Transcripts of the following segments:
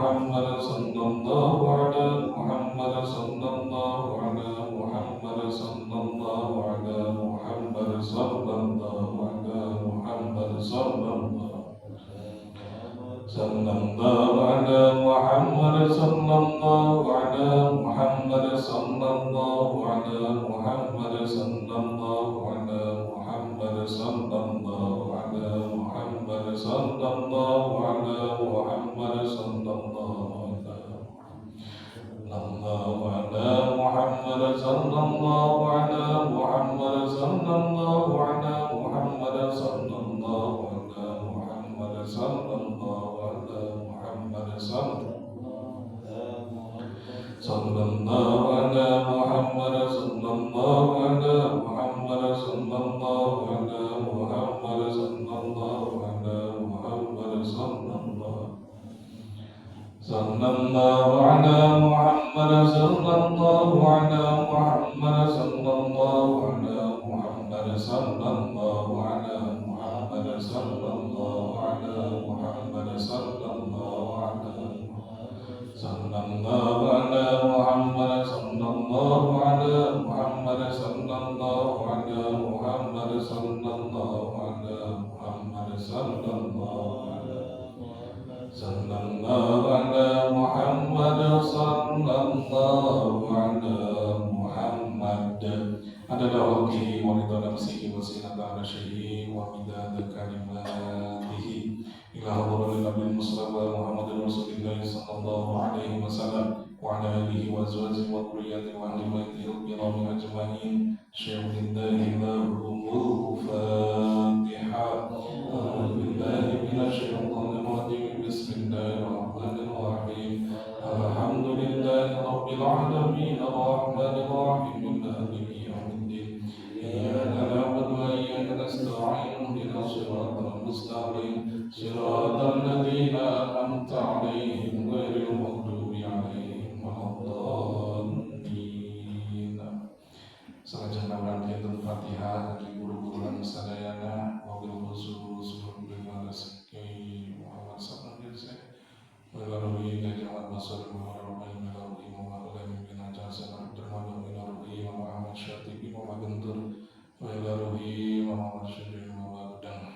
محمد صلى الله على محمد صلى الله على محمد صلى الله على محمد صلى الله على محمد صلى الله صلى الله على محمد صلى الله على محمد صلى الله على محمد صلى الله على محمد صلى الله على محمد صلى الله على محمد صلى الله على محمد صلى الله على محمد صلى الله على محمد صلى الله على محمد صلى الله على محمد صلى الله على محمد صلى الله على محمد صلى الله على محمد صلى الله على محمد صلى الله صلى الله على محمد صلى الله على محمد صلى الله على محمد صلى الله على محمد صلى الله على محمد صلى الله على صلى الله على محمد صلى الله على محمد صلى الله على محمد صلى الله على محمد صلى الله على صلى الله على محمد صلى الله على محمد عدد خلقه ورضا نفسه وزنة عرشه ومداد كلماته إلى حضرة النبي المصطفى محمد رسول الله صلى الله عليه وسلم وعلى آله وأزواجه وذريته وأهل بيته الكرام أجمعين شيخ الله لهم الفاتحة أعوذ بالله من الشيطان الرجيم بسم الله الرحمن الرحيم الحمد لله رب العالمين الرحمن الرحيم مالك يوم الدين إياك نعبد وإياك نستعين اهدنا الصراط المستقيم صراط الذين أنعمت عليهم غير المغضوب عليهم ولا الضالين. Selanjutnya melanjutkan Fatihah dari guru-guru dan sadayana wabil khusus bagaimana rezeki Muhammad sallallahu alaihi wasallam melalui jalan masal melalui Muhammad bin Hasan Abdurrahman bin Arbi Muhammad Syatibi Muhammad Guntur melalui Muhammad Syatibi Muhammad Dang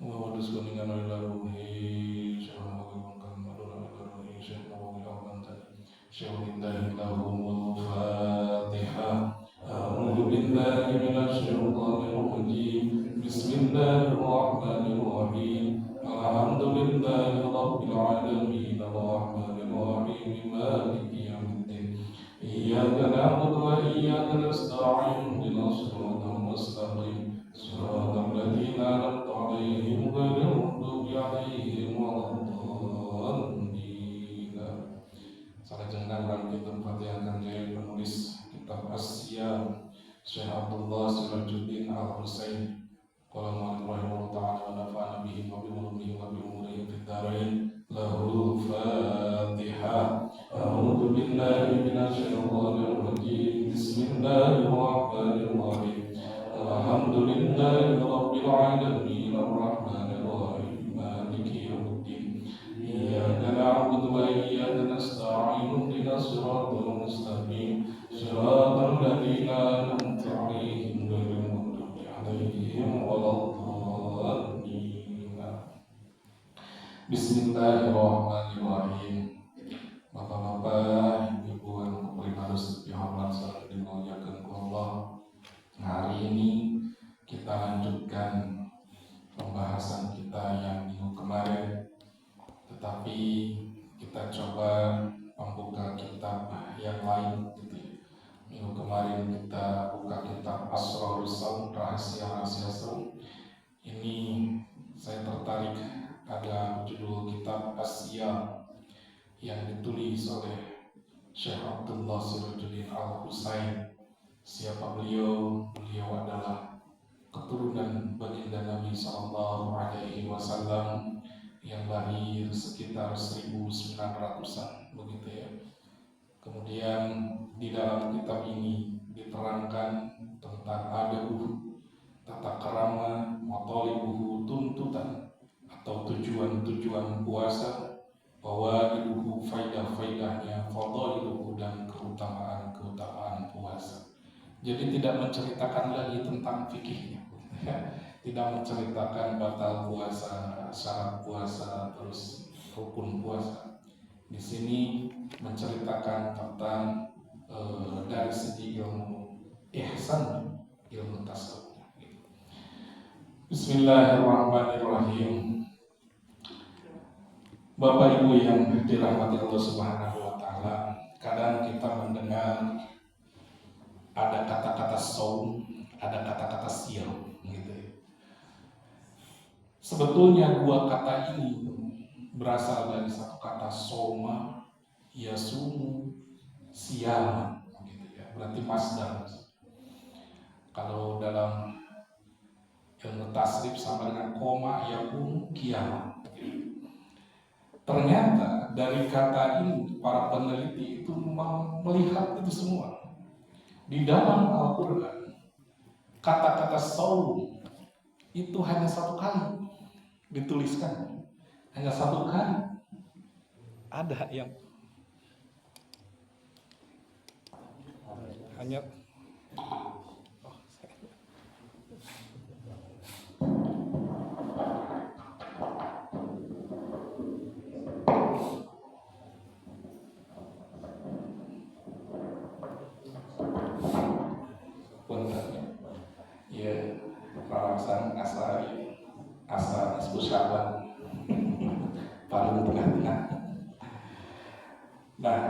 Muhammad Kuningan melalui Syekh Muhammad Madura melalui Syekh Muhammad Al-Bantan Syekh Indah lahumul Fatihah. A'udzu billahi minasy syaithanir rajim. Bismillahirrahmanirrahim. Alhamdulillahi rabbil alamin arrahmanir rahim maliki yaumiddin. Iyyaka na'budu wa iyyaka nasta'in ihdinas siratal mustaqim. Siratal ladzina an'amta 'alaihim ghairil maghdubi 'alaihim waladdallin. Salajengna urang kitab Fatihah kanjeng penulis kitab As-Siyam Syekh Abdullah Sirajuddin Al-Husain qala rahimahullah ta'ala wa nafa'ana bihi wa bi ulumuhi wa bi umurihi fid dharain lahul Fatihah. A'udzu billahi minasy syaithanir rajim. Bismillahirrahmanirrahim. Alhamdulillahi rabbil alamin arrahmanir rahim maliki yaumiddin. Iyyaka na'budu wa iyyaka nasta'in ihdinas siratal mustaqim siratal ladzina an'amta 'alaihim ghairil maghdubi 'alaihim waladdallin. Bismillahirrahmanirrahim. Bapak-bapak, ibu-ibu yang kuprimados dihormat saling dimuliakan Allah. Hari ini kita lanjutkan pembahasan kita yang minggu kemarin. Tetapi kita coba membuka kitab yang lain gitu ya. Minggu kemarin kita buka kitab Asrarus Shaum, rahasia-rahasia Shaum. Ini saya tertarik ada judul kitab As-Siyam yang ditulis oleh Syekh Abdullah Sirajuddin Al-Husain. Siapa beliau? Beliau adalah keturunan baginda Nabi sallallahu alaihi wasallam yang lahir sekitar 1900-an begitu ya. Kemudian di dalam kitab ini diterangkan tentang adabuh, tata krama, matalibuhu, tuntutan atau tujuan-tujuan puasa, fawaiduhu, faidah-faidahnya, fadailuhu, dan keutamaan-keutamaan puasa. Jadi tidak menceritakan lagi tentang fikihnya, tidak menceritakan batal puasa, syarat puasa, terus rukun puasa. Di sini menceritakan tentang dari segi ilmu ihsan, ilmu tasawuf. Bismillahirrahmanirrahim. Bapak Ibu yang dirahmati Allah Subhanahu wa taala, kadang kita mendengar ada kata-kata saum, ada kata-kata siam gitu ya. Sebetulnya dua kata ini berasal dari satu kata soma, yasumu, siam gitu ya. Berarti masdar. Kalau dalam ilmu tasrif sama dengan koma, yakun, kiamat. Ternyata dari kata ini para peneliti itu melihat itu semua. Di dalam Al-Quran, kata-kata saum itu hanya satu kali dituliskan, hanya satu kali. Ada yang hanya Rawasan asal Isbusawan paling tengah-tengah. Nah,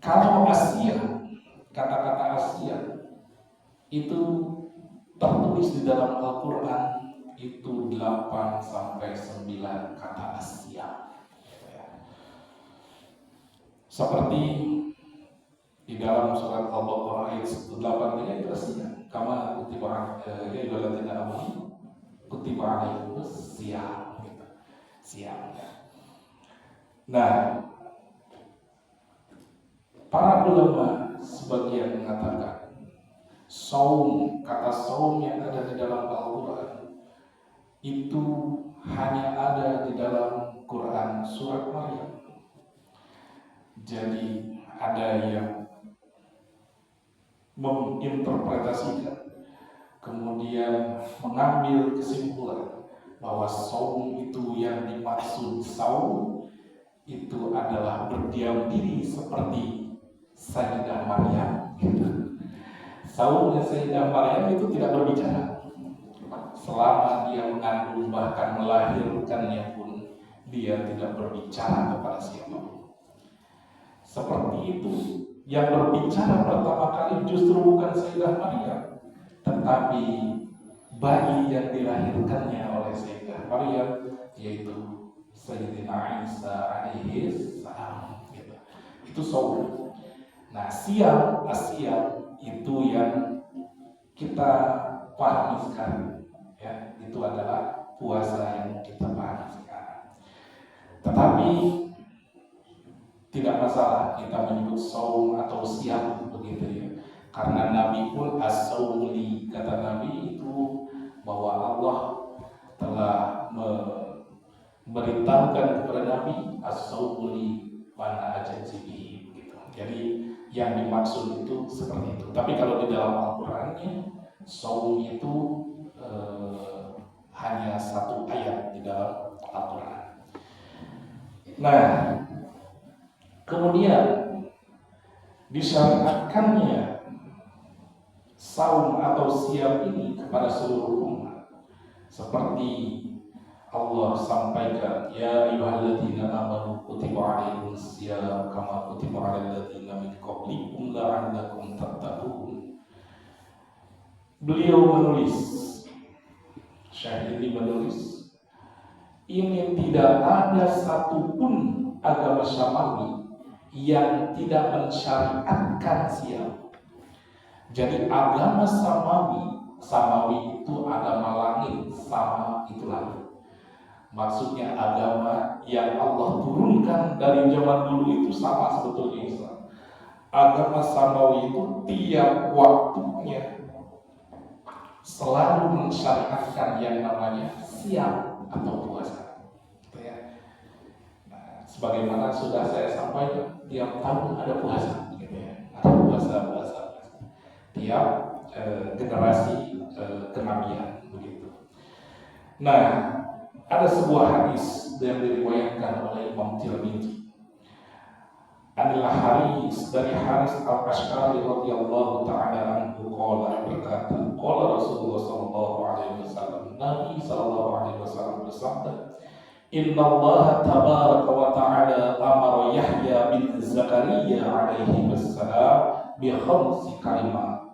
kalau Asia, kata-kata Asia itu tertulis di dalam Al-Quran itu 8 sampai 9 kata Asia. Seperti di dalam surat Al-Baqarah ayat 8 ini itu Asia. Kama kutiba ya ayyuhalladzina amanu kutiba alaikumus siyam gitu. Siyam. Nah, para ulama sebagian mengatakan saum, kata saum yang ada di dalam Al-Quran itu hanya ada di dalam Quran surat Maryam. Jadi ada yang menginterpretasikan, kemudian mengambil kesimpulan bahwa saum itu yang dimaksud saum itu adalah berdiam diri seperti Sayyidah Maryam. Saumnya Sayyidah Maryam itu tidak berbicara selama dia mengandung, bahkan melahirkannya pun dia tidak berbicara kepada siapapun. Seperti itu. Yang berbicara pertama kali justru bukan Sayyidah Maryam, tetapi bayi yang dilahirkannya oleh Sayyidah Maryam, yaitu Sayyidina Isa alaihi salam. Itu saum. Nah, siam, asyam itu yang kita pahami sekarang, ya, itu adalah puasa yang kita pahami sekarang. Tetapi tidak masalah kita menyebut saum atau siam begitu ya, karena Nabi pun as-saumuli, kata Nabi itu bahwa Allah telah memberitahukan kepada Nabi as-saumuli mana ajajibi gitu. Jadi yang dimaksud itu seperti itu. Tapi kalau di dalam Al-Qur'annya saum itu hanya satu ayat di dalam Al-Qur'an. Nah, kemudian disyariatkannya saum atau siam ini kepada seluruh umat, seperti Allah sampaikan, ya ayyuhalladzina amanu kutiba alaikumus syiyam kama kutiba alal ladzina min qablikum la'allakum tattaqun. Beliau menulis, Syekh ini menulis, ini tidak ada satupun agama Samawi yang tidak mensyariatkan siam. Jadi agama Samawi itu agama langit, sama itu langit. Maksudnya agama yang Allah turunkan dari zaman dulu itu sama sebetulnya Islam. Agama Samawi itu tiap waktunya selalu mensyariatkan yang namanya siam atau puasa. Sebagaimana sudah saya sampaikan, tiap tahun ada puasa, gitu ya. Ada puasa tiap generasi kenabian, begitu. Nah, ada sebuah hadis yang diriwayatkan oleh Imam Tirmidzi. Adalah Haris dari Haris al-Ash'ari radhiyallahu ta'ala anhu qala berkata, qala Rasulullah sallallahu alaihi wasallam, Nabi sallallahu alaihi wasallam bersabda, Inna Allah tabaraka wa ta'ala amara Yahya bin Zakaria alaihi wassalam bi khamsi kalimat.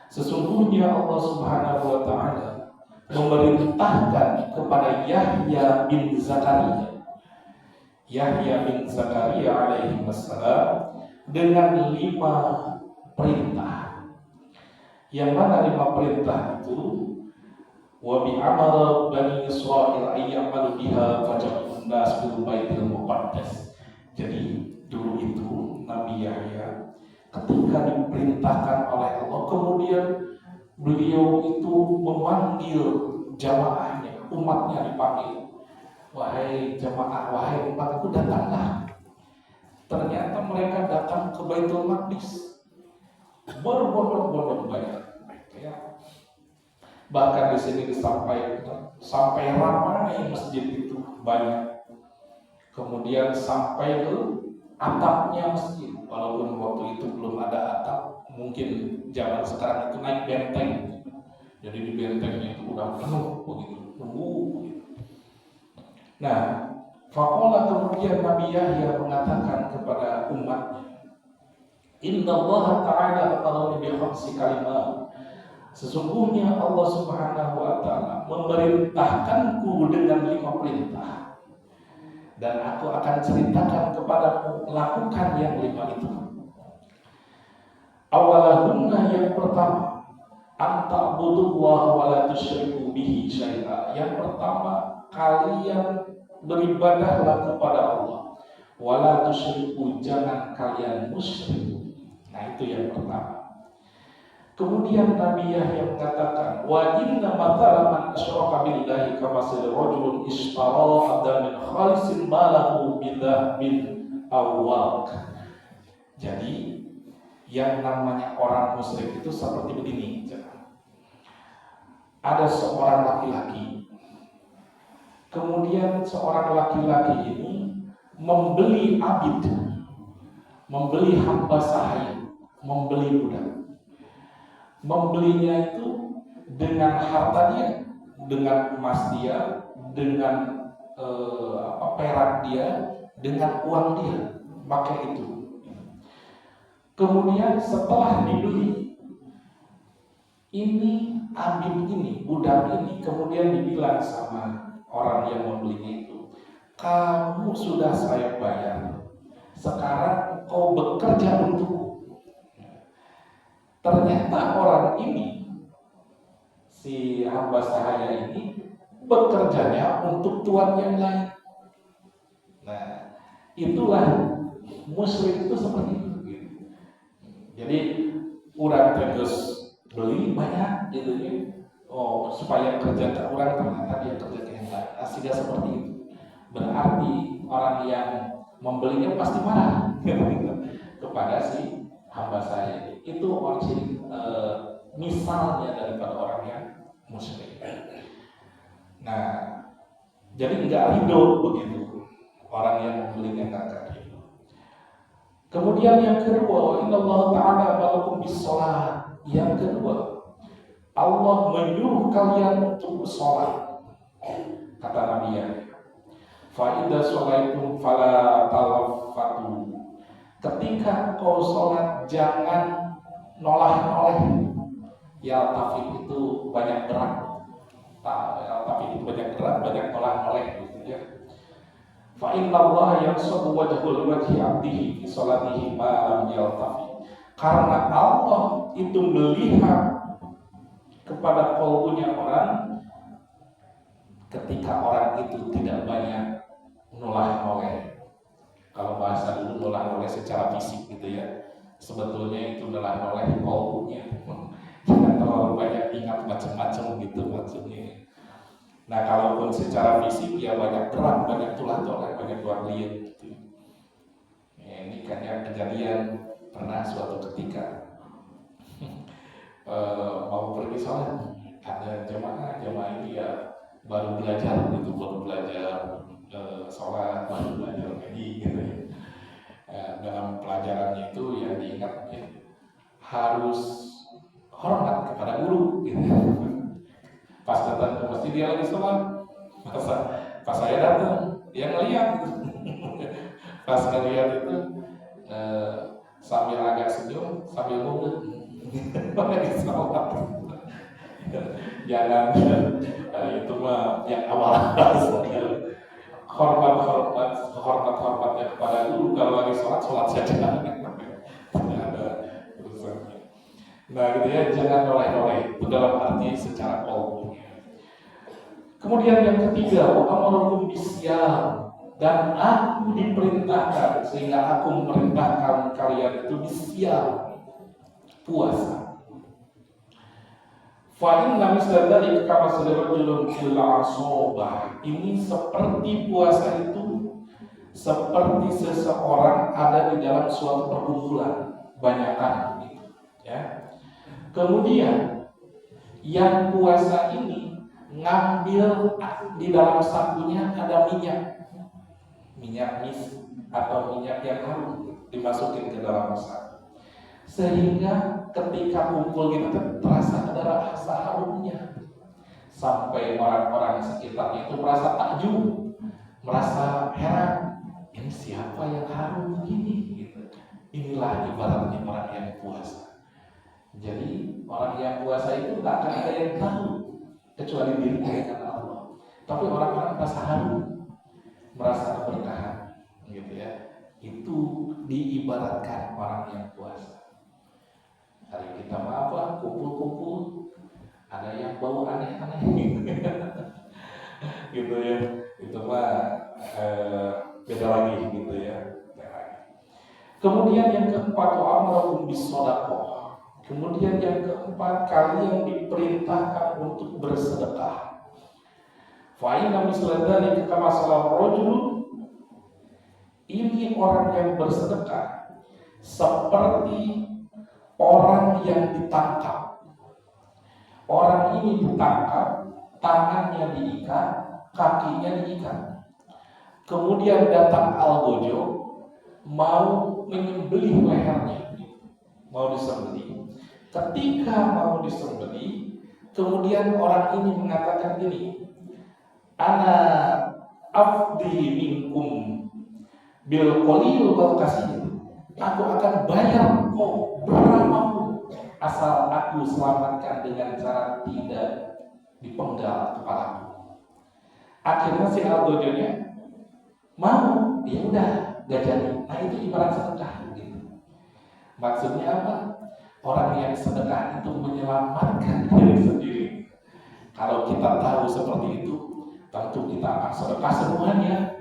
Sesungguhnya Allah Subhanahu wa ta'ala memerintahkan kepada Yahya bin Zakaria alaihi wassalam dengan 5 perintah. Yang mana 5 perintah itu? Wa bi amara bani Israil ayyamalu biha faja'un nas bil baitil muqaddas. Jadi dulu itu Nabi Yahya ketika diperintahkan oleh Allah, kemudian beliau itu memanggil jamaahnya, umatnya dipanggil. Wahai jamaah, wahai umatku, datanglah. Ternyata mereka datang ke Baitul Maqdis berbondong-bondong banyak. Ya. Bahkan di sini disampaikan sampai ramai masjid itu banyak. Kemudian sampai ke atapnya masjid. Walaupun waktu itu belum ada atap, mungkin zaman sekarang itu naik benteng. Jadi di bentengnya itu udah penuh begitu. Nah, faqala kemudian Nabi Yahya mengatakan kepada umatnya, Inna Allah ta'ala amarani bi khamsi kalimat. Sesungguhnya Allah Subhanahu wa ta'ala memerintahkanku dengan 5 perintah. Dan aku akan ceritakan kepadamu, lakukan yang 5 itu. Awalahunna, yang pertama, anta'budullaha wa la tusyriku bihi syai'a. Yang pertama, kalian beribadahlah kepada Allah, wala tusyriku, jangan kalian musyrik. Nah, itu yang pertama. Kemudian Nabi Yahya mengatakan, wa inna mathala man asyraka billahi kamathali rajulin ishtara abdan min khalisin malahu bidhahbin awwaq. Jadi yang namanya orang musyrik itu seperti begini. Ada seorang laki-laki, kemudian seorang laki-laki ini membeli abid, membeli hamba sahaya, membeli budak. Membelinya itu dengan harta dia, dengan emas dia, dengan perak dia, dengan uang dia, pakai itu. Kemudian setelah dibeli, ini abid ini, budak ini kemudian dibilang sama orang yang membelinya itu, kamu sudah saya bayar, sekarang kau bekerja untukku. Ternyata orang ini, si hamba sahaya ini, bekerjanya untuk tuan yang lain. Nah, itulah musyrik itu seperti itu. Jadi orang terus beli banyak gitu ya. Oh, supaya kerja ke orang, ternyata dia kerja ke yang lain. Sehingga seperti itu. Berarti orang yang membelinya pasti marah kepada si hamba saya. Itu orang misalnya daripada orang yang musyrik. Nah, jadi nggak ridho begitu orang yang membelinya, nggak ridho. Kemudian yang kedua, Inna Allah Ta'ala malakum bis sholat. Yang kedua, Allah menyuruh kalian untuk bersolat. Kata Nabi Yahya, fa idza sholaitum fala talaffatu. Ketika kau sholat jangan noleh-noleh. Ya tafid itu banyak gerak. Tafid itu banyak gerak, banyak noleh-noleh gitu ya. Fa inna Allah yansubu wajhul wajhi abdihi fi sholatihi ma lam yaltafi. Karena Allah itu melihat kepada kalbunya orang ketika orang itu tidak banyak noleh-noleh. Kalau bahasa dulu noleh-noleh secara fisik gitu ya, sebetulnya itu noleh-noleh kalbunya. Jangan terlalu banyak ingat macam-macam gitu maksudnya. Nah, kalaupun secara fisik ya banyak gerak, banyak tulang, banyak tulang liat gitu. Ini kejadian pernah suatu ketika mau pergi sholat, ada jemaah ini ya baru belajar sholat, baru belajar ngaji gitu ya. Dalam pelajarannya itu yang diingat ya, harus hormat kepada guru gitu. Pas datang ke masjid dia lagi sholat, pas saya datang dia ngeliat pas ngeliat itu sambil agak senyum sambil mungut lagi sholat. Jangan itu mah yang awal hormatnya kepada guru, kalau lagi sholat saja tidak ada urusannya. Nah gitu ya, jangan noleh-noleh itu dalam arti secara umum. Kemudian yang ketiga, wa amarukum bisyam, dan aku diperintahkan, sehingga aku memerintahkan kalian itu bisyam, puasa. Fa'in namis dari kama sadarajulun fil asobah. Ini seperti puasa itu seperti seseorang ada di dalam suatu perkumpulan banyakan gitu, ya. Kemudian yang puasa ini ngambil di dalam sakunya ada minyak mis atau minyak yang harum dimasukin ke dalam saku, sehingga ketika kumpul gitu terasa ada rasa harumnya, sampai orang-orang sekitar itu merasa takjub, merasa heran, ini siapa yang harum begini gitu. Inilah ibaratnya orang yang puasa. Jadi orang yang puasa itu tak akan ada yang tahu kecuali dirinya dengan Allah. Tapi orang-orang merasa harum, merasa keberkahan, gitu ya. Itu diibaratkan orang yang puasa. Hari kita apa? Kumpul-kumpul, ada yang bau aneh-aneh, gitu ya. Itu mah beda lagi, gitu ya. Kemudian yang keempat, wa'amarakum bis-shadaqah. Kemudian yang keempat, kalian diperintahkan untuk bersedekah. Fa'inna misla dzalika kama sallallahu rajul. Ini orang yang bersedekah seperti orang yang ditangkap. Orang ini ditangkap, tangannya diikat, kakinya diikat. Kemudian datang algojo mau menyembelih lehernya, mau disembelih. Ketika mau disembelih, kemudian orang ini mengatakan gini, ana afdi minkum bil qalil wal kasir. Aku akan bayar kau berapapun asal aku selamatkan dengan cara tidak dipenggal kepalaku. Akhirnya si algojonya mau, ya udah gak jadi. Nah itu ibarat sedekah gitu. Maksudnya apa? Orang yang sedekah itu menyelamatkan diri sendiri. Kalau kita tahu seperti itu, tentu kita akan sedekah semuanya.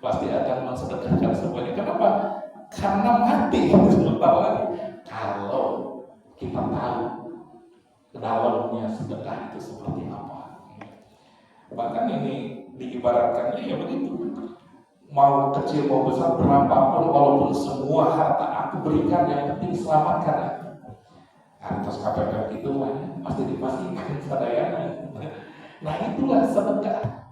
Pasti akan mensedekahkan semuanya. Kenapa? Karena mati. Kalau kita tahu dalamnya sedekah itu seperti apa. Bahkan ini diibaratkannya ya begitu. Mau kecil mau besar berapapun, walaupun semua harta aku berikan, yang penting selamatkan aku. Atas KPP itu pasti dipastikan sadayana. Nah itulah sedekah.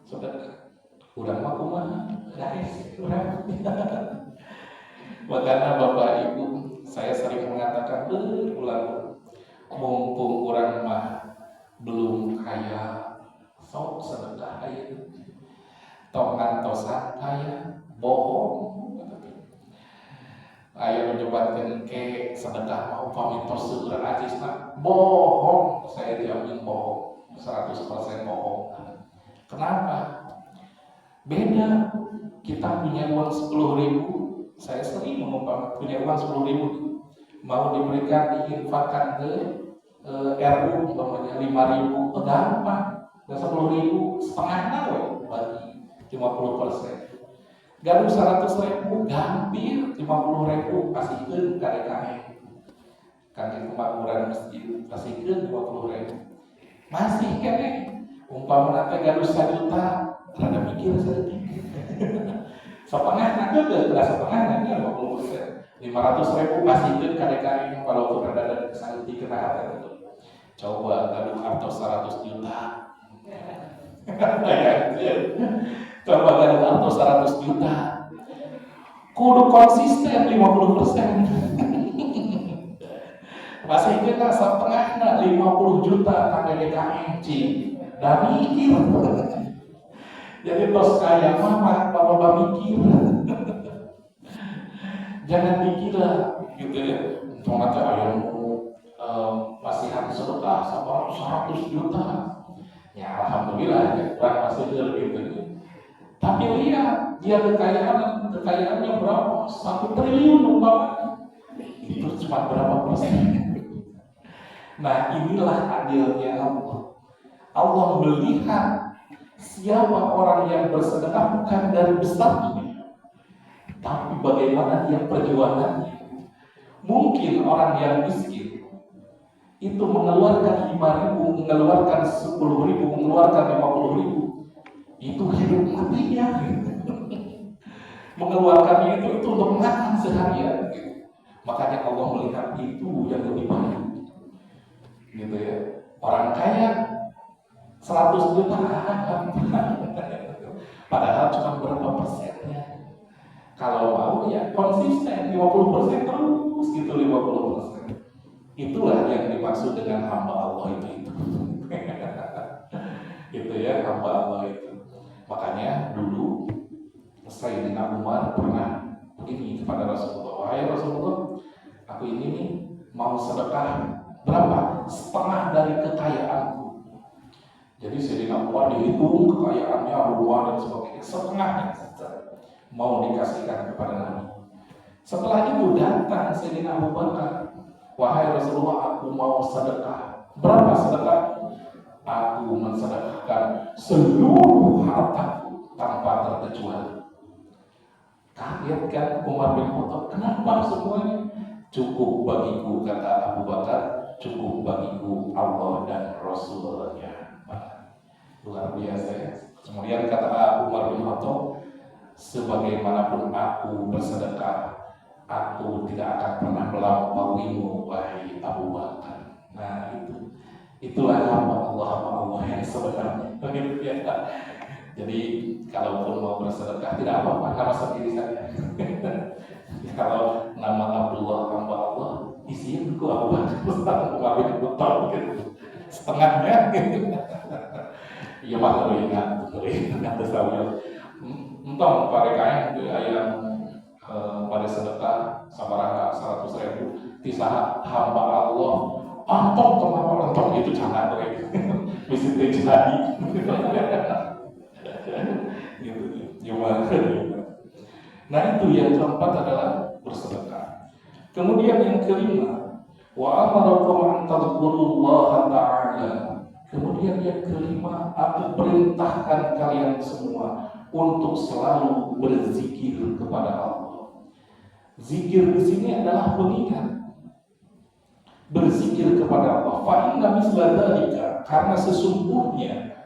Sedekah. Udah mah kumaha, guys, makanya Bapak Ibu, saya sering mengatakan berulang, mumpung orang mah belum kaya, sok sedekah aja. Tok ngantosan kaya, bohong. Ayo menyebatkan ke sedekah mau pamit perseueuran ajisna, bohong. Saya jamin bohong, 100% bohong. Kenapa? Beda. Kita punya uang 10.000, saya sering mengumpulkan punya uang 10.000, mau diberikan diinfakkan ke RU umpamanya 5.000, gampang. Dan 10.000 setengah nawe bagi 50%. Gaduh 100.000, gampir 50.000 kasihkeun ka DKM. Kangge kemakmuran masjid kasihkeun 50.000. Masih kene umpama teh gaduh 1 juta, rada mikir saeutik. Setengah nanti udah setengah nanti 50%. 500.000 kasihkeun ka DKI walaupun rada saeutik kena hati itu. Coba gaduh kartu 100 juta. Coba gaduh kartu 100 juta. Kudu konsisten 50%. Masih kita setengahnya 50 juta kang DKI dan mikir. Jadi tos kaya mama bapak mikir. Jangan dikira gitu ya. Cuma nanti masihan sedekah sama 100 juta. Ya alhamdulillah ya, orang masih gitu. Tapi lihat dia kekayaannya berapa? 1 triliun umpamanya. Itu cuma berapa persen? Nah inilah adilnya Allah. Allah melihat siapa orang yang bersedekah bukan dari besarnya, tapi bagaimana dia perjuangannya. Mungkin orang yang miskin itu mengeluarkan 5.000, mengeluarkan 10.000, mengeluarkan 50.000, itu hidup matinya. Mengeluarkannya itu untuk makan seharian. Makanya Allah melihat itu yang lebih baik. Gitu ya. Orang kaya 100 juta padahal cuma berapa persennya. Kalau mau ya konsisten 50% terus gitu 50%. Itulah yang dimaksud dengan hamba Allah itu. Gitu ya hamba Allah itu. Makanya dulu Sayyidina Umar pernah begini kepada Rasulullah, wahai Rasulullah, aku ini nih mau sedekah berapa? Setengah dari kekayaanku. Jadi Sayyidina Umar dihitung kekayaannya, rumah dan sebagainya, setengahnya mau dikasihkan kepada Nabi. Setelah itu datang Sayyidina Abu Bakar, wahai Rasulullah, aku mau sedekah. Berapa sedekah? Aku mensedekahkan seluruh hartaku tanpa terkecuali. Kaget kan Umar bin Khattab, kenapa semuanya? Cukup bagiku, kata Abu Bakar, cukup bagiku Allah dan Rasulnya. Luar biasa ya. Kemudian kata Umar bin Khattab, sebagaimanapun aku bersedekah, aku tidak akan pernah melampauimu, wahai Abu Bakar. Nah itulah hamba Allah yang sebenarnya. Jadi kalaupun mau bersedekah tidak apa-apa, nama sendiri saja. Kalau nama Abdullah hamba Allah, isinya buku Abu Bakar, Umar bin Khattab gitu. Setengahnya. Iya Pak, ingat saya. Entong pada kain itu yang pada sedekah sabaraha 100.000 tisah hamba Allah. Entong teman entong itu jangan boleh. Bisa terjadi. Nah itu yang keempat adalah bersedekah. Kemudian yang kelima, wa amarakum an tadhkurullaha ta'ala. Kemudian yang kelima, aku perintahkan kalian semua untuk selalu berzikir kepada Allah. Zikir di sini adalah mengingat, berzikir kepada Allah. Fa inna misla dzalika, karena sesungguhnya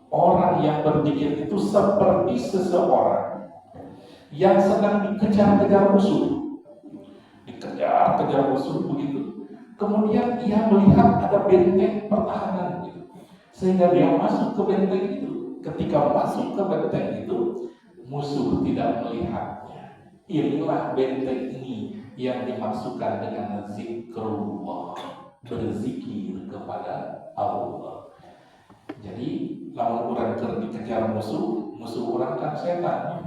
orang yang berzikir itu seperti seseorang yang sedang dikejar-kejar musuh. Dikejar-kejar musuh begitu. Kemudian ia melihat ada benteng pertahanan gitu. Sehingga dia masuk ke benteng itu. Ketika masuk ke benteng itu, musuh tidak melihatnya. Inilah benteng ini yang dimaksudkan dengan zikrullah, berzikir kepada Allah. Jadi lawan orang dikejar musuh orang kan setan,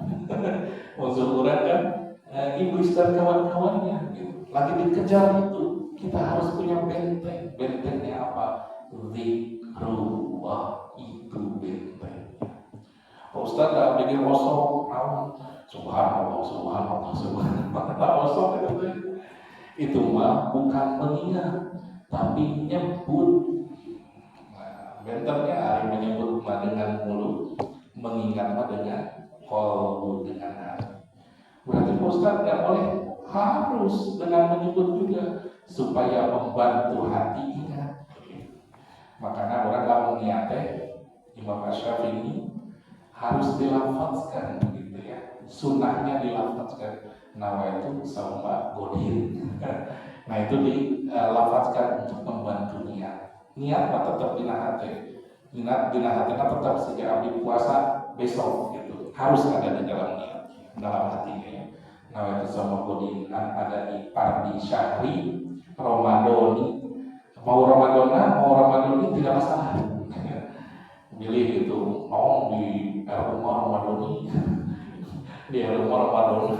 musuh orang kan iblis dan kawan-kawannya. Lagi dikejar itu, kita harus punya benteng. Bentengnya apa? Zikrullah, itu bentengnya. Pak Ustaz tak bikin kosong, subhanallah, kosong itu mah bukan mengingat, tapi nyebut. Bentengnya hari menyebut dengan mulut, mengingat dengan qalbu, dengan hati. Berarti Ustaz tidak boleh, harus dengan menyebut juga supaya membantu hati ingat. Makanya orang lamun niat Imam Asy-Syafi'i ini harus dilafazkan gitu ya. Sunnahnya dilafazkan. Nawaitu sauma godin. Nah itu dilafazkan untuk membantu niat. Niat mah tetap dina hati. Niat dina hati tetap sejak abdi puasa besok gitu. Harus ada di dalam niat, dalam hatinya ya. Nawaitu sauma godin ada di pardi syahri Ramadhani. Mau Ramadhani tidak masalah. Pilih itu mau di rumah Ramadhani, di rumah Ramadhani.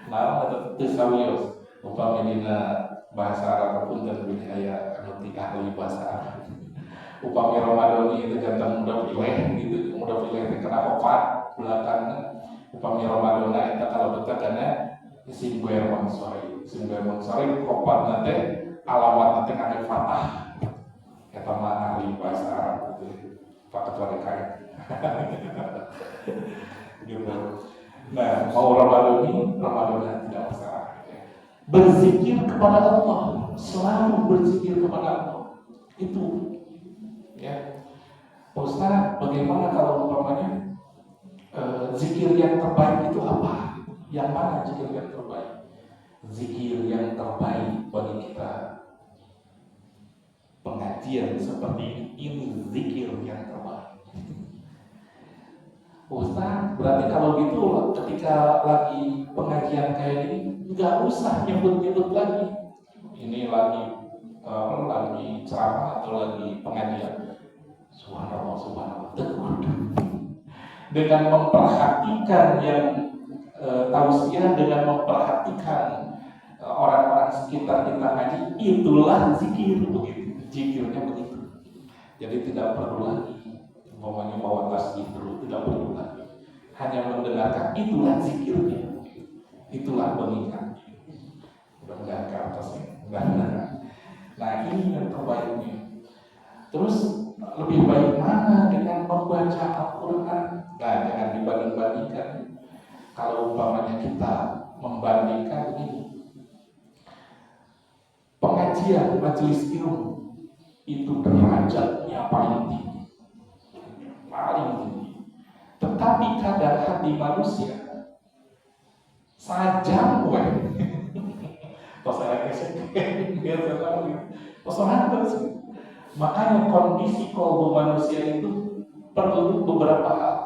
Nah, ada tisawiyos. Upami dina bahasa Arab pun dan budaya anu ahli bahasa Arab. Upami Ramadhani itu jantan muda pilih gitu, muda pilih kenapa opat belakangnya. Upami Ramadhani itu kalau betul karena Singguer Monsori opat nanti alamat nanti ada fatah kata mah ahli bahasa Arab gitu Pak Ketua DKI gitu. Nah mau Ramadan tidak masalah berzikir kepada Allah, selalu berzikir kepada Allah itu ya. Pak Ustaz, bagaimana kalau umpamanya zikir yang terbaik itu apa? Yang mana zikir yang terbaik? Zikir yang terbaik bagi kita pengajian seperti ini zikir yang terbaik. Ustaz, berarti kalau gitu ketika lagi pengajian kayak gini nggak usah nyebut-nyebut lagi. Ini lagi ceramah atau lagi pengajian. Subhanallah. Dengan memperhatikan yang tausiah, dengan memperhatikan orang-orang sekitar kita ngaji, itulah zikir begitu. Zikirnya begitu. Jadi tidak perlu lagi umpamanya bawa tasbih dulu, tidak perlu lagi. Hanya mendengarkan, itulah zikirnya. Itulah pengingat. Mudah-mudahan ke atasnya. Nah ini yang terbaiknya. Terus lebih baik mana dengan membaca Al-Quran? Nah jangan dibanding-bandingkan. Kalau umpamanya kita membandingkan ini, pengajian majelis ilmu itu derajatnya paling tinggi. Tetapi kadang hati manusia sajam makanya kondisi kolbu manusia itu perlu beberapa hal.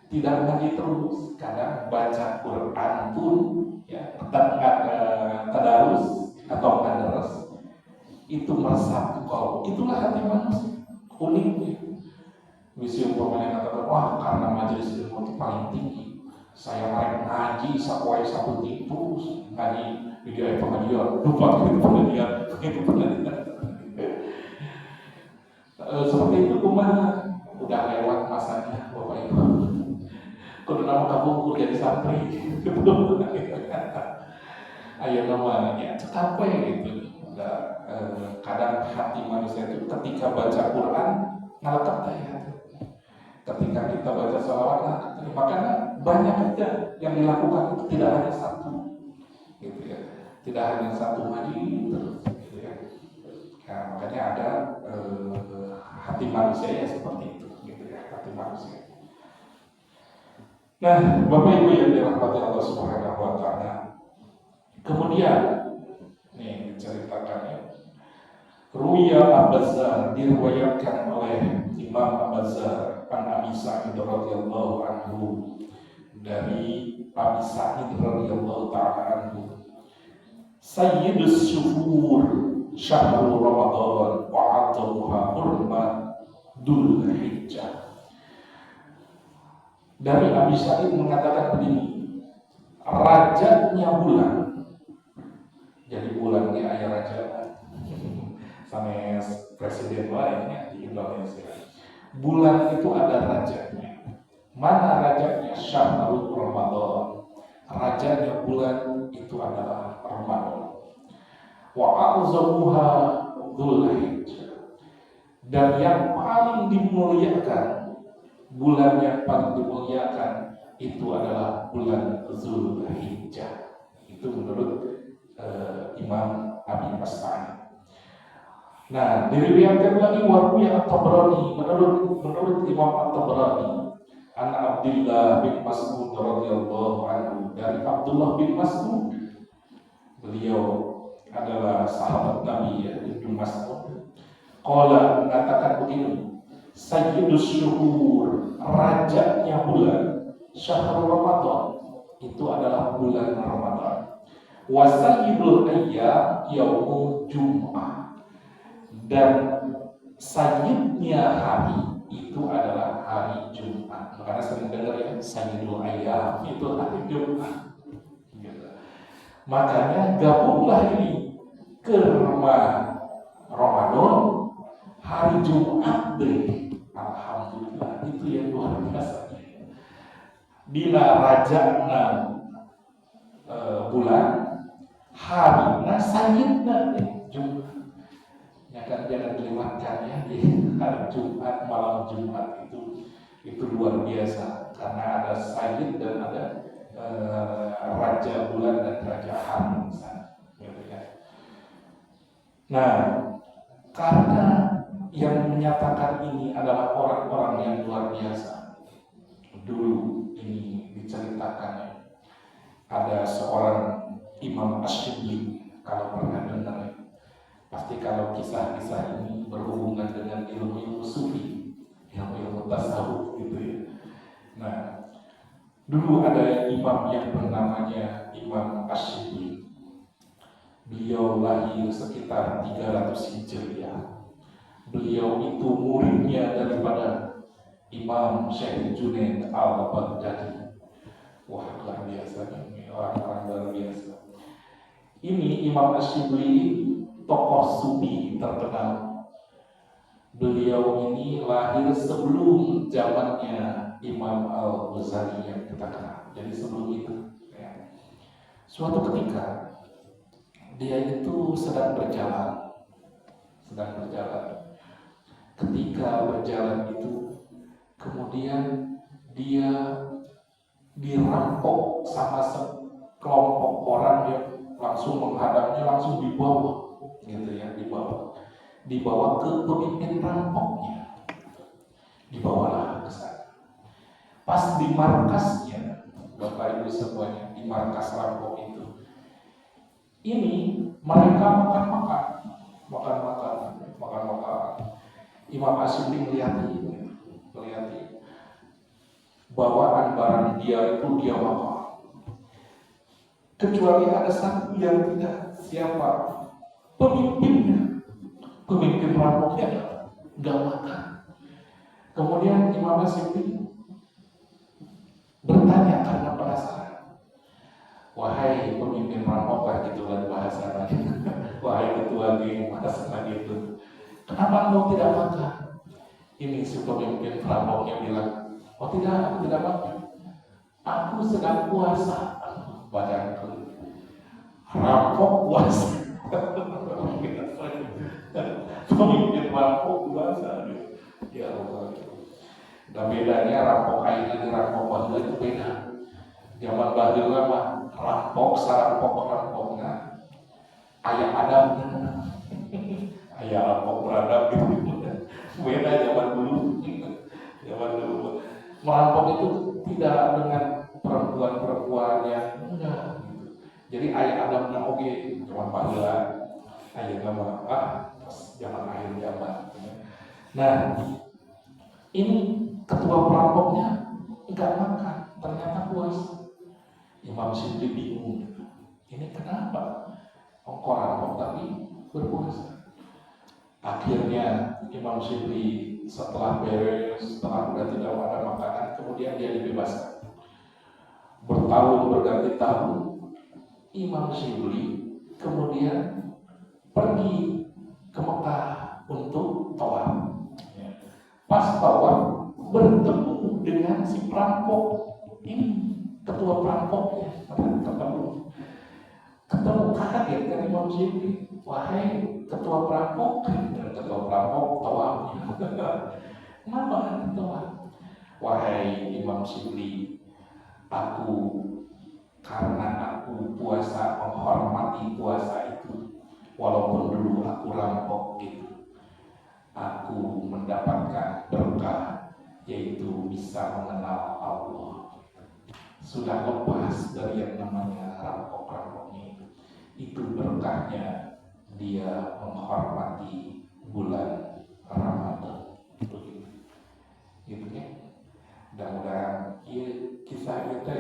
Tidak ngaji terus, kadang baca Quran pun ya, tadarus atau tadarus itu meresap ke kolbu. Itulah hati manusia uniknya. Misi umpamanya katakan, wah karena majelis ilmu itu paling tinggi, saya naik ngaji sakwai satu itu ngaji video pengajian, lupa itu pengajian. Seperti itu kumaha udah lewat masanya bapak ibu. Kudu nama kabungkur jadi santri, ayo namanya capek gitu. Kadang hati manusia itu ketika baca Quran ngalakat ya. Ketika kita baca sholawat, makanya banyak aja yang dilakukan itu tidak hanya satu, gitu ya, tidak hanya satu ngaji terus, gitu ya. Nah, makanya ada hati manusia yang seperti itu, gitu ya, hati manusia. Nah, Bapak Ibu yang dirahmati Allah Subhanahu Wa Taala, kemudian nih ceritakannya, Ruya Abbazar diriwayatkan oleh Imam Abbazar an Abi Sa'id radhiyallahu anhu, dari Abi Sa'id radhiyallahu ta'ala anhu, Sayyidus syuhur syahrul Ramadan wa 'adhamuha hurmat Dzul Hijjah. Dari Abi Sa'id mengatakan begini, rajanya bulan, jadi bulannya ayah raja sanes presiden lainnya di Indonesia. Bulan itu ada rajanya. Mana rajanya? Syahrul Ramadan. Rajanya bulan itu adalah Ramadan. Wa a'zamuha Dzul Hijjah. Dan yang paling dimuliakan, bulan yang paling dimuliakan itu adalah bulan Dzul Hijjah. Itu menurut Imam Abi As'ad. Nah, diriwayatkan lagi warwiya At-Tabrani menurut Imam At-Tabrani, an Abdullah bin Mas'ud radhiyallahu anhu, dari Abdullah bin Mas'ud, beliau adalah sahabat Nabi ya, Ibnu Mas'ud. Qala mengatakan begini, Sayyidus syuhur, rajanya bulan, syahrul Ramadan, itu adalah bulan Ramadan. Wa sayyidul ayyam yaumul Jum'ah, dan sayyidnya hari itu adalah hari Jumat. Makanya sering dengar ya, sayyidul ayyam itu hari Jumat. Gitu. Makanya gabunglah ini ke rumah Ramadan hari Jumat deh. Alhamdulillah, itu yang luar biasa. Bila rajana bulan, hari sayyidna deh Jumat. Jangan dilewatkan ya di hari Jumat, malam Jumat itu luar biasa, karena ada sayyid dan ada raja bulan dan raja hari gitu ya. Nah, karena yang menyatakan ini adalah orang-orang yang luar biasa. Dulu ini diceritakan ya, ada seorang Imam Ash-Shibli, kalau pernah dengar ya. Pasti kalau kisah-kisah ini berhubungan dengan ilmu sufi, ilmu tasawuf gitu ya. Nah, dulu ada imam yang bernamanya Imam Ash-Shibli. Beliau lahir sekitar 300 Hijriah. Beliau itu muridnya daripada Imam Syekh Junaid al-Baghdadi. Wah, luar biasa ini, orang-orang luar biasa. Ini Imam Ash-Shibli tokoh sufi terkenal. Beliau ini lahir sebelum zamannya Imam Al-Ghazali yang kita kenal. Jadi sebelum itu ya. Suatu ketika dia itu sedang berjalan. Ketika berjalan itu, kemudian dia dirampok sama sekelompok orang yang langsung menghadapnya, langsung dibawa gitu ya, dibawa ke pemimpin rampoknya, dibawalah ke sana. Pas di markasnya, Bapak Ibu semuanya, di markas rampok itu, ini mereka makan. Imam Ash-Shibli melihat bawaan barang dia itu dia makan, kecuali ada satu yang tidak. Siapa? Pemimpin rampoknya nggak makan. Kemudian Imam Ash-Shibli bertanya karena penasaran, wahai pemimpin rampok lah, gitulah bahasanya. Wahai ketua geng, bahasanya gitu, kenapa engkau tidak makan? Ini si pemimpin rampoknya bilang, oh tidak, aku tidak makan, aku sedang puasa. Badanku rampok puasa. Pemimpin rampok puasa. Ya Allah. Dan bedanya rampok kain dan rampok bahdil itu beda. Zaman bahdil mah rampok rampoknya ayah Adam, ayah rampok beradab gitu. Beda zaman dulu. Merampok itu tidak dengan perempuan yang enggak gitu. Jadi ayah Adam oke, zaman panggilan ayah nama zaman akhir zaman. Nah, ini ketua perampoknya enggak makan, ternyata puasa. Imam Shibli bingung, ini kenapa engkau rampok tapi berpuasa? Akhirnya Imam Shibli setelah udah tidak ada makanan, kemudian dia dibebaskan. Bertahun berganti tahun, Imam Shibli kemudian pergi ke Mekah untuk tawaf. Pas tawaf bertemu dengan si perampok ini, ketua perampoknya, ketemu kaget kan Imam Shibli, wahai ketua perampok tawafnya. Kenapa tawaf? Wahai Imam Shibli, karena aku puasa, menghormati puasa itu, walaupun dulu aku rampok gitu. aku mendapatkan berkah, yaitu bisa mengenal Allah. Sudah lepas dari yang namanya rampok-rampoknya itu berkahnya dia menghormati bulan Ramadan. Gitu ya. Mudah-mudahan kisah itu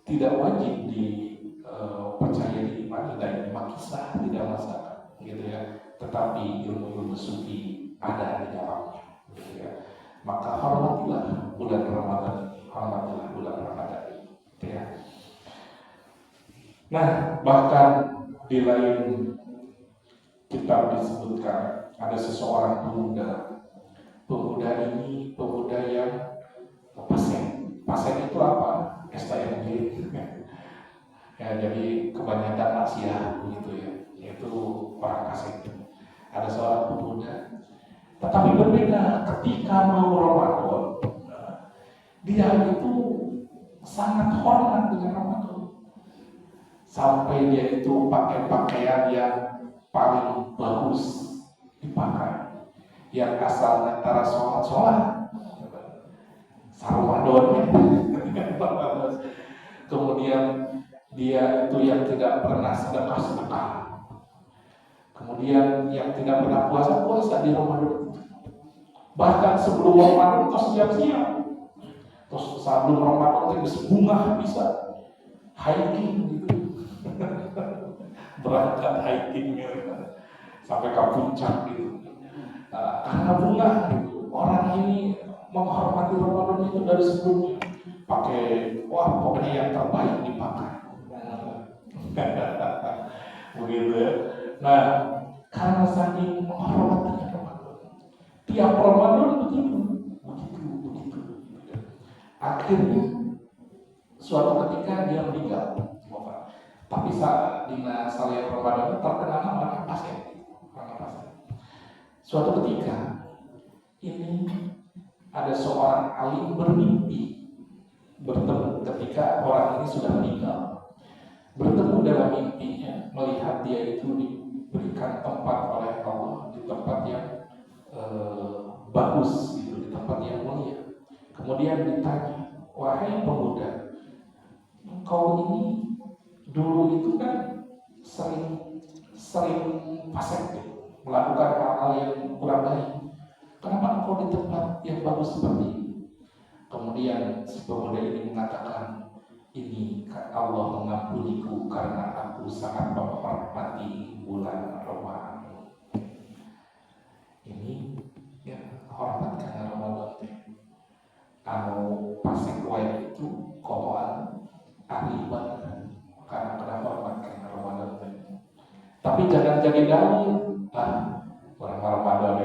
tidak wajib dipercaya diimani dan memang kisah tidak masalah, gitu ya. Tetapi ilmu-ilmu sufi ada di dalamnya, gitu ya. Maka hormatilah bulan Ramadan ini, hormatilah bulan Ramadan ini, gitu ya. Nah, bahkan di lain kitab disebutkan ada seseorang pemuda. Pemuda ini pemuda yang pasien. Pasien itu apa? STMJ. Ya, jadi kebanyakan maksiat begitu ya. Yaitu orang pasien. Ada seorang pemuda. Tetapi berbeda ketika mau Ramadan, dia itu sangat hormat dengan Ramadan. Sampai dia itu pakai pakaian yang paling bagus dipakai, yang asalnya antara sholat Ramadan. Kemudian dia itu yang tidak pernah sedekah. Kemudian yang tidak pernah puasa di Ramadan. Bahkan sebelum Ramadan terus siap-siap. Terus sebelum Ramadan itu bunga bisa hiking gitu. Berangkat hiking gitu. Sampai ke puncak gitu. Karena bunga gitu. Orang ini menghormati Ramadan itu dari sebelumnya. Pakai, pokoknya yang terbaik dipakai. Begitu ya. Nah, karena saking menghormatinya Ramadan, tiap Ramadan begitu. Akhirnya suatu ketika dia meninggal. Tapi saat dina saleh Ramadan terkenal orang pasien. Suatu ketika ini ada seorang alim bermimpi bertemu ketika orang ini sudah meninggal. Bertemu dalam mimpinya, melihat dia itu diberikan tempat oleh Allah di tempat yang bagus, gitu, di tempat yang mulia. Kemudian ditanya, wahai pemuda, engkau ini dulu itu kan sering fasik, melakukan hal-hal yang kurang baik. Kenapa engkau di tempat yang bagus seperti ini? Kemudian si pemuda ini mengatakan, ini Allah mengampuniku karena aku sangat menghormati bulan Ramadan. Ini ya hormatkan Ramadan. Anu pasang wae itu kotoran ahli ibadah. Karena kenapa hormatkan Ramadan? Tapi jangan jadi dalil. Orang Ramadan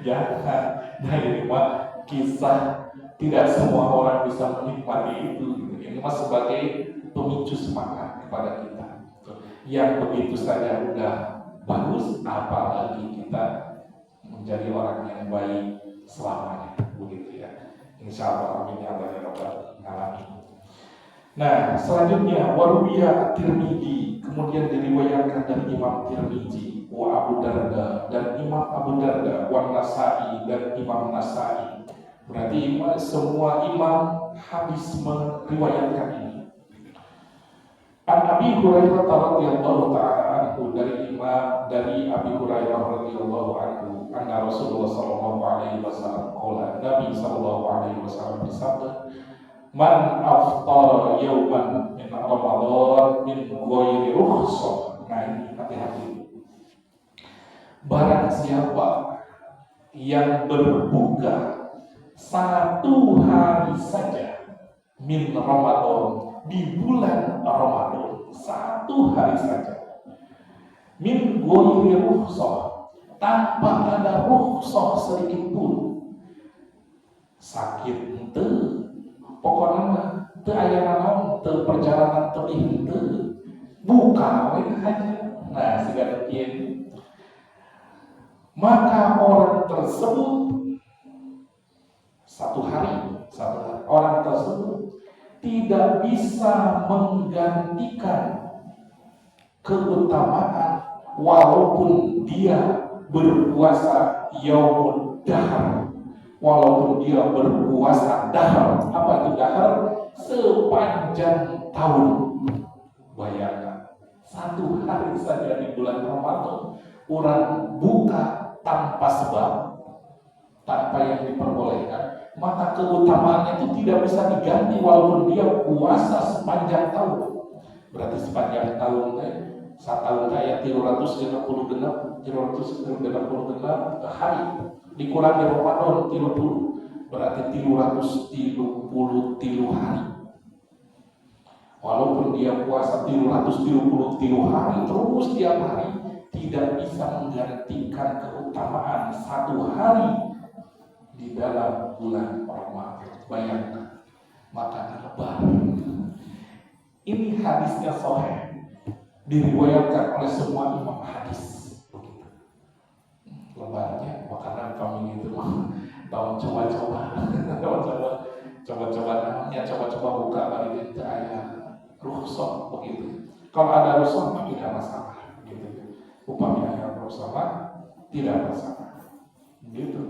ya. Nah ini mah kisah. Tidak semua orang bisa menikmati itu. Ini mas sebagai pemicu semangat kepada kita. Yang begitu saja udah bagus, apalagi kita menjadi orang yang baik selamanya. Begitu ya. Insya Allah amin ya Allah ya Rabbal alamin. Nah selanjutnya Waruwiya Tirmidzi, kemudian diriwayatkan dari Imam Tirmidzi, wa Abu Darda dan Imam Abu Darda, wa Nasai dan Imam Nasai. Berarti semua imam habis meriwayatkan ini. An Abi Hurairah radhiyallahu ta'ala anhu, dari Abi Hurairah radhiyallahu anhu, anna Rasulullah sallallahu alaihi wasallam qala, Nabi sallallahu alaihi wasallam bersabda, man aftara yawman min Ramadan min ghairi rukhsah. Nah ini hati-hati. Barang siapa yang berbuka satu hari saja min Ramadan, di bulan Ramadan, satu hari saja, min ghairi rukhsah, tanpa ada rukhsah sedikit pun. Sakit ente, pokoknya teu aya naon, teu perjalanan teuing teu, buka we aja. Nah segala kieu, maka orang tersebut satu hari orang tersebut tidak bisa menggantikan keutamaan walaupun dia berpuasa yaumud dahar, walaupun dia berpuasa dahar. Apa itu dahar? Sepanjang tahun. Bayangkan, satu hari saja di bulan Ramadan orang buka tanpa sebab, tanpa yang diperbolehkan, maka keutamaannya itu tidak bisa diganti walaupun dia puasa sepanjang tahun. Berarti sepanjang tahun satu tahun kayak 360 hari dikurangi Ramadan 30, berarti 330 hari. Walaupun dia puasa 330 hari terus tiap hari, tidak bisa menggantikan keutamaan satu hari di dalam bulan Ramadan. Bayangkan, makanan lebaran. Ini hadisnya sahih, diriwayatkan oleh semua imam hadis. Lebarannya makanan kami itu tahun coba-coba namanya coba-coba buka bagi kita ayat rukhsah begitu. Kalau ada rukhsah tidak masalah gitu. Upamanya ada rukhsah tidak masalah gitu.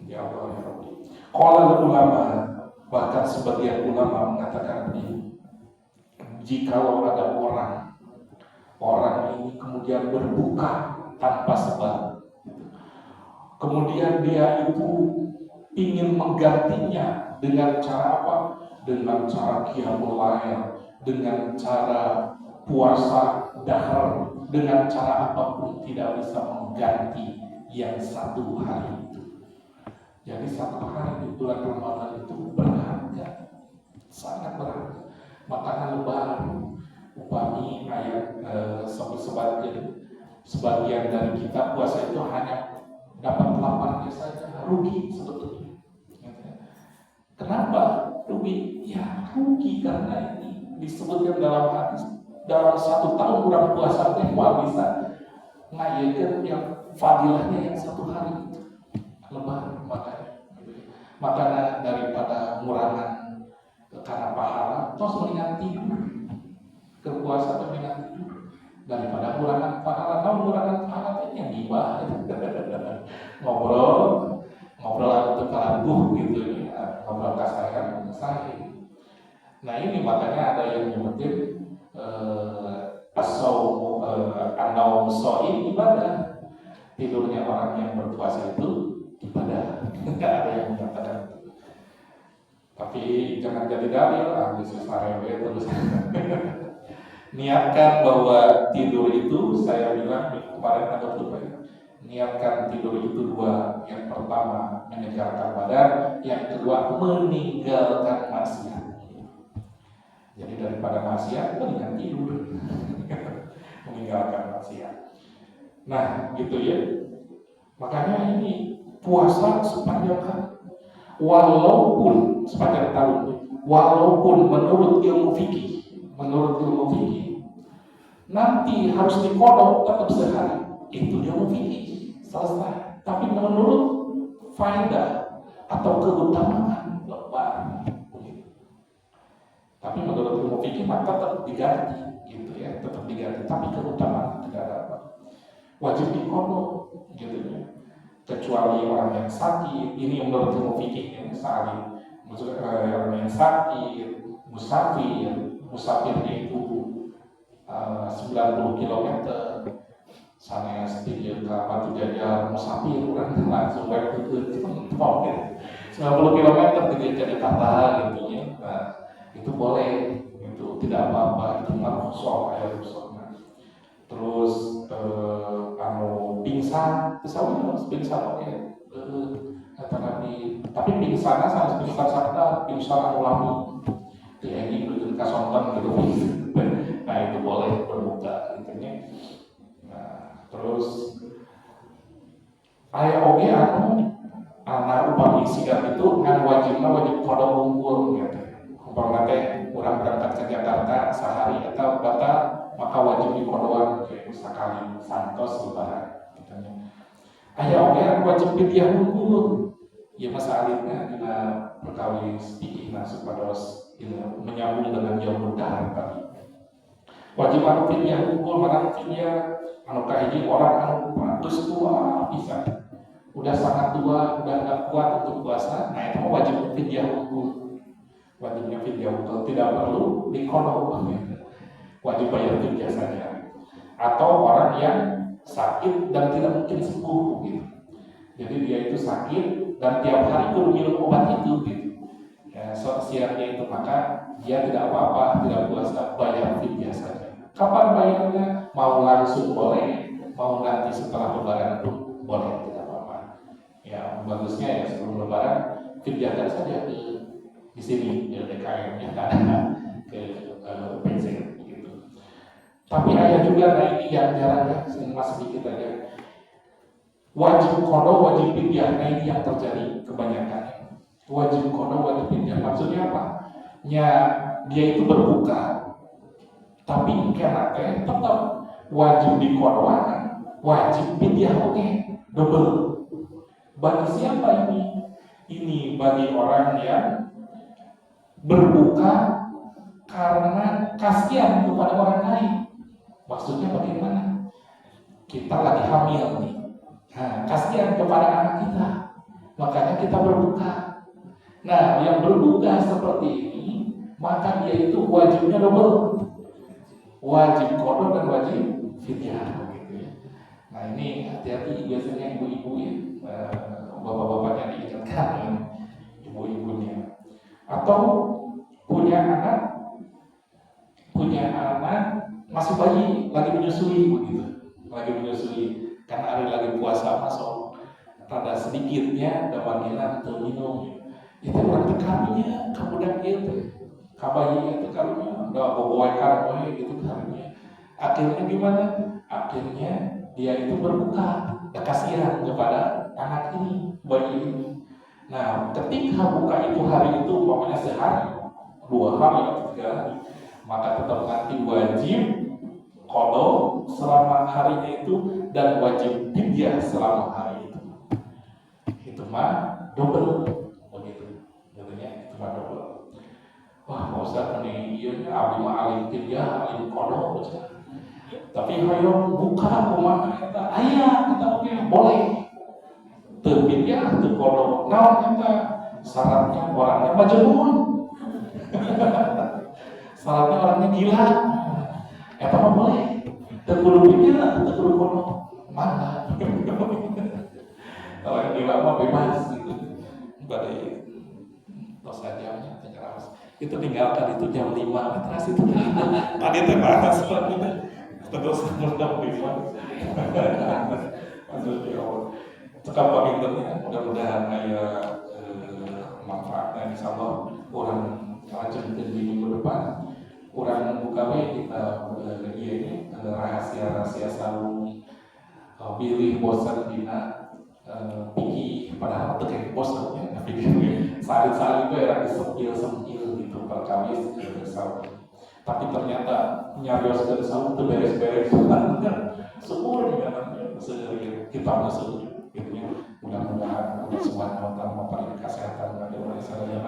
Ya Allah ya Rabbi. Qala ulama, bahkan sebagian ulama mengatakan begini, jikalau ada orang ini kemudian berbuka tanpa sebab, kemudian dia itu ingin menggantinya dengan cara apa? Dengan cara qiyamul lail, dengan cara puasa dahar, dengan cara apapun tidak bisa mengganti yang satu hari itu. Jadi satu hari di bulan Ramadan itu berharga, sangat berharga. Makanan lebaran, upami ayat sebagian dari kita puasa itu hanya dapat laparnya saja, rugi sebetulnya. Kenapa rugi? Ya rugi karena ini disebutkan dalam hadis, dalam satu tahun orang puasa itu bisa ngayakan yang fadilahnya yang satu hari itu lebaran. Makanya daripada ngurangan karena pahala, terus mendingan tidur. Kepuasa itu mendingan tidur daripada ngurangan pahala. Ngurangan pahala itu yang gibah. ngobrol atau kalabuh gitu ya, ngobrol kasaran sahih. Nah ini makanya ada yang nyebutin an-naum shaim ibadah. Tidurnya orang yang berpuasa itu ibadah. Tidak ada yang mengatakan itu. Tapi jangan jadi dalil, bisa sarewe terus. Niatkan bahwa tidur itu, saya bilang kemarin ada tujuan. Niatkan tidur itu dua. Yang pertama menyegarkan badan, yang kedua meninggalkan maksiat. Jadi daripada maksiat, mendingan tidur. Meninggalkan maksiat. Nah, gitu ya. Makanya ini puasa sepanjang hari. Walaupun sepanjang tahun, walaupun menurut ilmu fikih, nanti harus dikodok tetap sehari. Itu ilmu fikih, selesai. Tapi menurut faedah atau keutamaan lebaran, tapi menurut ilmu fikih maka tetap diganti, gitu ya, tetap diganti. Tapi keutamaan tidak dapat. Wajib dikodok, gitu ya. Kecuali orang yang sakit, ini menurut ilmu fikih yang sakit, maksudnya orang yang sakit, musafirnya itu 90 km, sana sedikit ke Batu Jajar musafir, orang langsung balik ke Tepok, 90 km tidak jadi kata gitu ya. Nah, itu boleh, itu tidak apa-apa, itu nggak rusak ya rusaknya. Terus pingsan, harus pingsan ya, kata Nabi. Tapi pingsannya sama pingsan sadar, pingsan ulami. Ya ini bikin kasontan gitu. Nah itu boleh berbuka intinya. Nah terus aya oge anak upami sigat itu ngan wajib kodok unggul gitu. Umpama teh urang berangkat ke Jakarta sehari atau batal, maka wajib dikodoan kayak sekali santos lebaran katanya. Aya oge wajib pidiah unggul. Ya masalahnya dina perkawis fikih supados menyambung dengan yang mudah tadi. Wajib anu fidyah hukum mana fidyah anu kahiji orang anu geus tua bisa. Udah sangat tua, udah nggak kuat untuk puasa, nah itu wajib fidyah hukum. Wajibnya fidyah hukum tidak perlu diqada, wajib bayar fidyah saja. Atau orang yang sakit dan tidak mungkin sembuh gitu. Jadi dia itu sakit dan tiap hari kudu minum obat itu gitu. Ya, siangnya itu maka dia tidak apa-apa, tidak puasa, bayar fidyah saja. Kapan bayarnya? Mau langsung boleh, mau nanti setelah lebaran pun boleh, tidak apa-apa. Ya bagusnya ya sebelum lebaran fidyahkan saja di sini di DKM-nya ke PC gitu. Tapi ada juga ini yang jarang ya, mas sedikit aja. Wajib qada, wajib fidyah, nah ini yang terjadi kebanyakan. Wajib qada, wajib fidyah, maksudnya apa? Ya dia itu berbuka, tapi karena tetap wajib diqada, wajib fidyah oke, double. Bagi siapa ini? Ini bagi orang yang berbuka karena kasihan kepada orang lain. Maksudnya bagaimana? Kita lagi hamil nih, nah, kasihan kepada anak kita, makanya kita berbuka. Nah, yang berbuka seperti ini, maka dia itu wajibnya double, wajib qada dan wajib fidyah gitu ya. Nah ini hati-hati biasanya ibu-ibu ya, bapak-bapaknya diingatkan ibu-ibunya. Atau punya anak masih bayi lagi menyusui begitu, lagi menyusui karena ada lagi puasa masuk, tanda sedikitnya ada panggilan untuk minum. Itu berarti karunya kemudian itu kabayi itu karunya udah bawa gitu karunya. Akhirnya gimana? Akhirnya dia itu berbuka, kasihan kepada anak ini, bayi ini. Nah, ketika buka itu hari itu, umpamanya sehari, 2 hari atau 3 hari, maka tetap nanti wajib qada selama harinya itu dan wajib fidyah selama hari itu. Itu mah double begitu, jadinya itu mah double. Wah, Pak Ustaz ini ieu abdi mah alim fidyah, alim qada. Tapi hayang buka kumaha eta? Aya kita oke boleh. Teu fidyah teu qada. Naon eta? Syaratnya orangnya majnun. Syaratnya orangnya gila. Eta mah boleh. Teu kudu fidyah, teu kudu qada. Mana? Kalau yang gila mah bebas gitu. Badai dosa jamnya terus. Itu tinggalkan itu jam 5 terus itu. Tadi teh bahas terus merdam lima. Aduh ya Allah. Cekap pangintennya mudah-mudahan aya manfaatnya insyaallah urang lanjutkeun di minggu depan. Urang buka we kita ieu ini rahasia-rahasia sarung pilih bosan dina pikir padahal teu kayak bosan ya tapi salin-salin we ra disempil-sempil gitu perkawis sarung. Tapi ternyata nyarios ke sarung itu beres-beres syukur dengan kita masuk gitu ya. Mudah-mudahan Allah Subhanahu wa taala memberikan kesehatan kepada orang sekalian,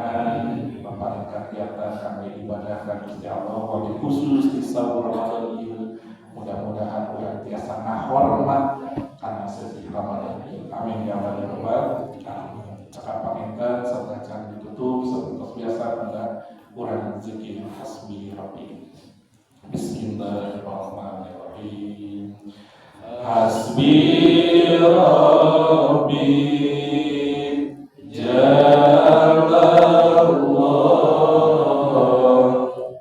memberikan kegiatan kami ibadah dan Gusti Allah wabil khusus di saum Ramadan ini. Mudah-mudahan orang biasa ngahormat karena sesi Ramadan ini. Amin ya rabbal alamin. Cakap panginten sabacan ditutup seperti biasa pada urang zikir hasbi rabbi. Bismillahirrahmanirrahim. Hasbi rabbi jalallah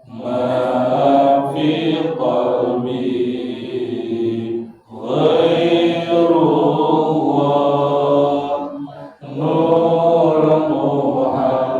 ma fi qalbi ghairullah nur Muhammad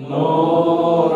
No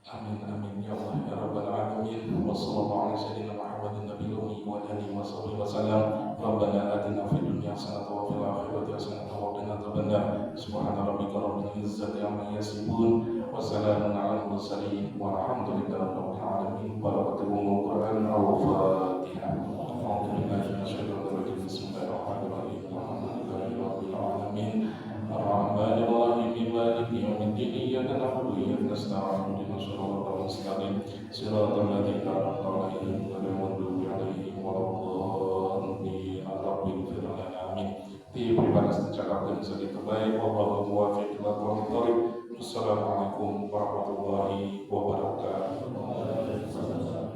Amin amin ya Allah ya rabbal alamin. Wassallallahu ala sayyidina Muhammadin nabiyil ummi wa alihi wa sahbihi wasallam. Rabbana atina fid dunya hasanatan wa fil akhirati hasanatan wa qina adzabannar. Subhana rabbika rabbil izzati amma yasifun wa salamun alal mursalin walhamdulillahi rabbil alamin. Barakatullahul Qur'an al-Fatihah. A'udzu billahi minasyaitonir rajim. Bismillahirrahmanirrahim. Alhamdulillahi rabbil alamin. Ar-Rahmanir Rahim. Maliki yaumiddin. Iyyaka na'budu wa iyyaka nasta'in. صراط الذين أنعمت عليهم غير المغضوب عليهم ولا الضالين. رب اغفر لنا آمين. Diberikan secara dan sedikit baik. Wallahu muwaffiq ila aqwamit thoriq. Wassalamualaikum warahmatullahi wabarakatuh.